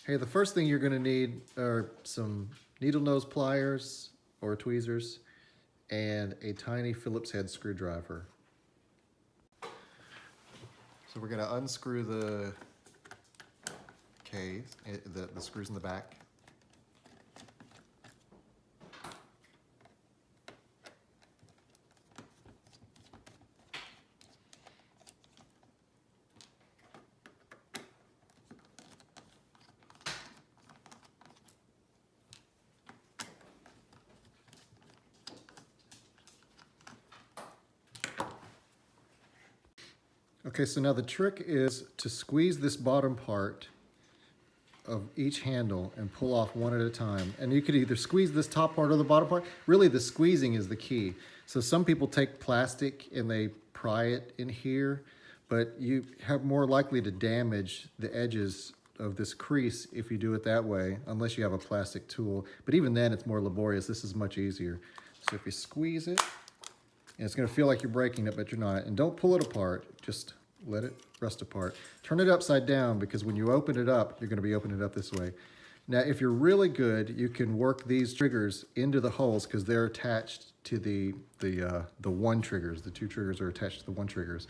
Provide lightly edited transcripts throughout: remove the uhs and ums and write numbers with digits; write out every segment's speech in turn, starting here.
Hey, the first thing you're going to need are some needle nose pliers or tweezers and a tiny Phillips head screwdriver. So we're going to unscrew the case, the screws in the back. Okay, so now the trick is to squeeze this bottom part of each handle and pull off one at a time. And you could either squeeze this top part or the bottom part. Really, the squeezing is the key. So some people take plastic and they pry it in here, but you have more likely to damage the edges of this crease if you do it that way, unless you have a plastic tool. But even then, it's more laborious. This is much easier. So if you squeeze it, and it's going to feel like you're breaking it, but you're not. And don't pull it apart. Just let it rest apart. Turn it upside down, because when you open it up, you're going to be opening it up this way. Now, if you're really good, you can work these triggers into the holes because they're attached to the one triggers. The two triggers are attached to the one triggers.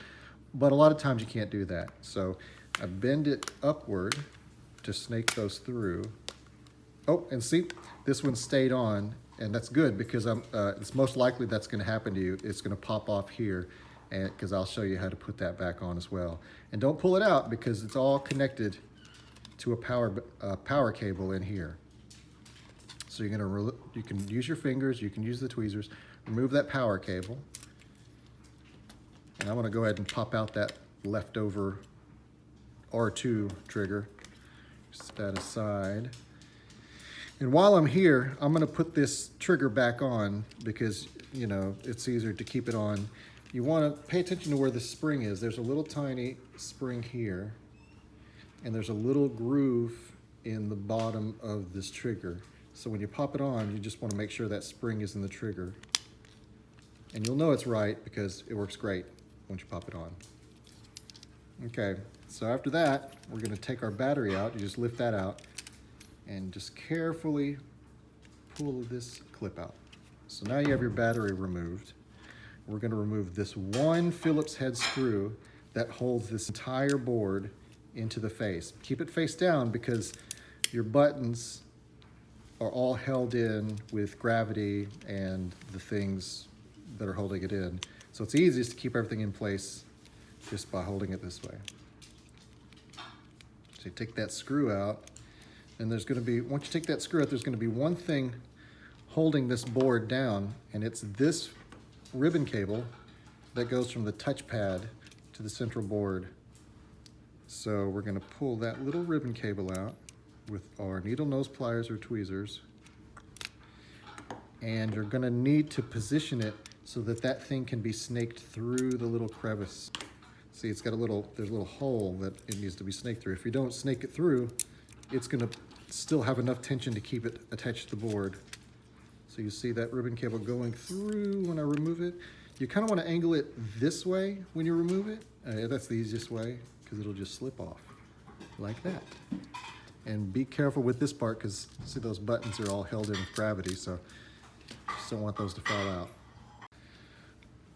But a lot of times you can't do that. So I bend it upward to snake those through. Oh, and see, this one stayed on. And that's good because it's most likely that's going to happen to you. It's going to pop off here, and because I'll show you how to put that back on as well. And don't pull it out because it's all connected to a power cable in here. So you're going to you can use your fingers, you can use the tweezers, remove that power cable. And I'm going to go ahead and pop out that leftover R2 trigger. Set that aside. And while I'm here, I'm going to put this trigger back on because, you know, it's easier to keep it on. You want to pay attention to where the spring is. There's a little tiny spring here, and there's a little groove in the bottom of this trigger. So when you pop it on, you just want to make sure that spring is in the trigger. And you'll know it's right because it works great once you pop it on. Okay, so after that, we're going to take our battery out. You just lift that out and just carefully pull this clip out. So now you have your battery removed. We're going to remove this one Phillips head screw that holds this entire board into the face. Keep it face down because your buttons are all held in with gravity and the things that are holding it in. So it's easiest to keep everything in place just by holding it this way. So you take that screw out. And there's going to be, once you take that screw out, there's going to be one thing holding this board down, and it's this ribbon cable that goes from the touchpad to the central board. So we're going to pull that little ribbon cable out with our needle nose pliers or tweezers. And you're going to need to position it so that that thing can be snaked through the little crevice. See, it's got there's a little hole that it needs to be snaked through. If you don't snake it through, it's going to still have enough tension to keep it attached to the board. So you see that ribbon cable going through when I remove it. You kind of want to angle it this way when you remove it. That's the easiest way because it'll just slip off like that. And be careful with this part because see those buttons are all held in with gravity, so just don't want those to fall out.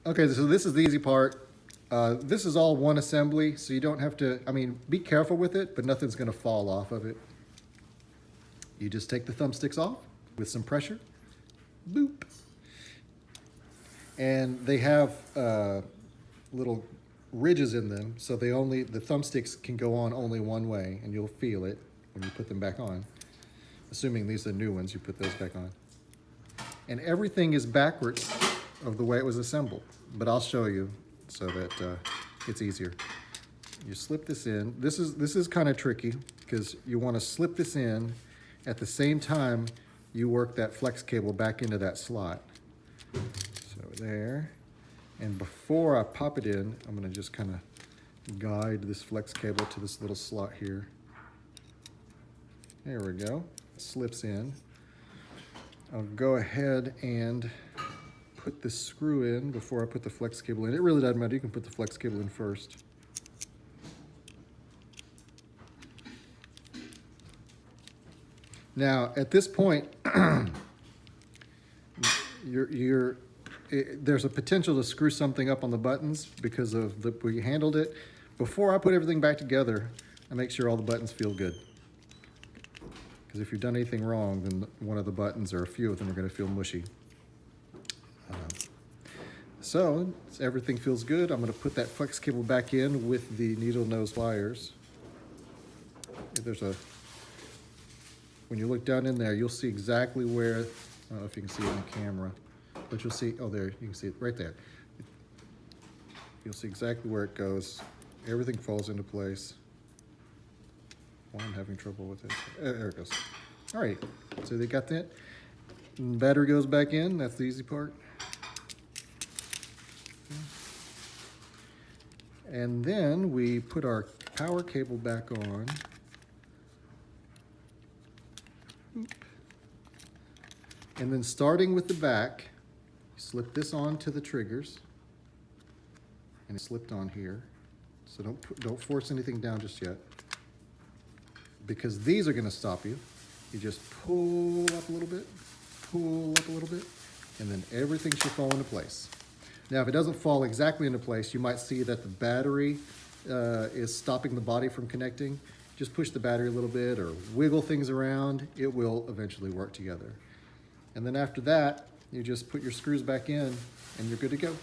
Okay, so this is the easy part. This is all one assembly, so you don't have to, be careful with it, but nothing's going to fall off of it. You just take the thumbsticks off with some pressure, boop. And they have little ridges in them, so the thumbsticks can go on only one way, and you'll feel it when you put them back on. Assuming these are new ones, you put those back on. And everything is backwards of the way it was assembled, but I'll show you so that it's easier. You slip this in. This is kind of tricky because you want to slip this in at the same time you work that flex cable back into that slot. So there. And before I pop it in, I'm going to just kind of guide this flex cable to this little slot here. There we go. It slips in. I'll go ahead and put this screw in before I put the flex cable in. It really doesn't matter. You can put the flex cable in first. Now, at this point, there's a potential to screw something up on the buttons because of the way you handled it. Before I put everything back together, I make sure all the buttons feel good. Because if you've done anything wrong, then one of the buttons or a few of them are going to feel mushy. So everything feels good. I'm going to put that flex cable back in with the needle nose pliers. When you look down in there, you'll see exactly where, I don't know if you can see it on camera, but you'll see, oh there, you can see it right there. You'll see exactly where it goes. Everything falls into place. Well, I'm having trouble with it. There it goes. All right, so they got that. And the battery goes back in, that's the easy part. And then we put our power cable back on. And then starting with the back, slip this on to the triggers. And it slipped on here. So don't force anything down just yet. Because these are going to stop you. You just pull up a little bit, and then everything should fall into place. Now, if it doesn't fall exactly into place, you might see that the battery is stopping the body from connecting. Just push the battery a little bit or wiggle things around. It will eventually work together. And then after that, you just put your screws back in and you're good to go.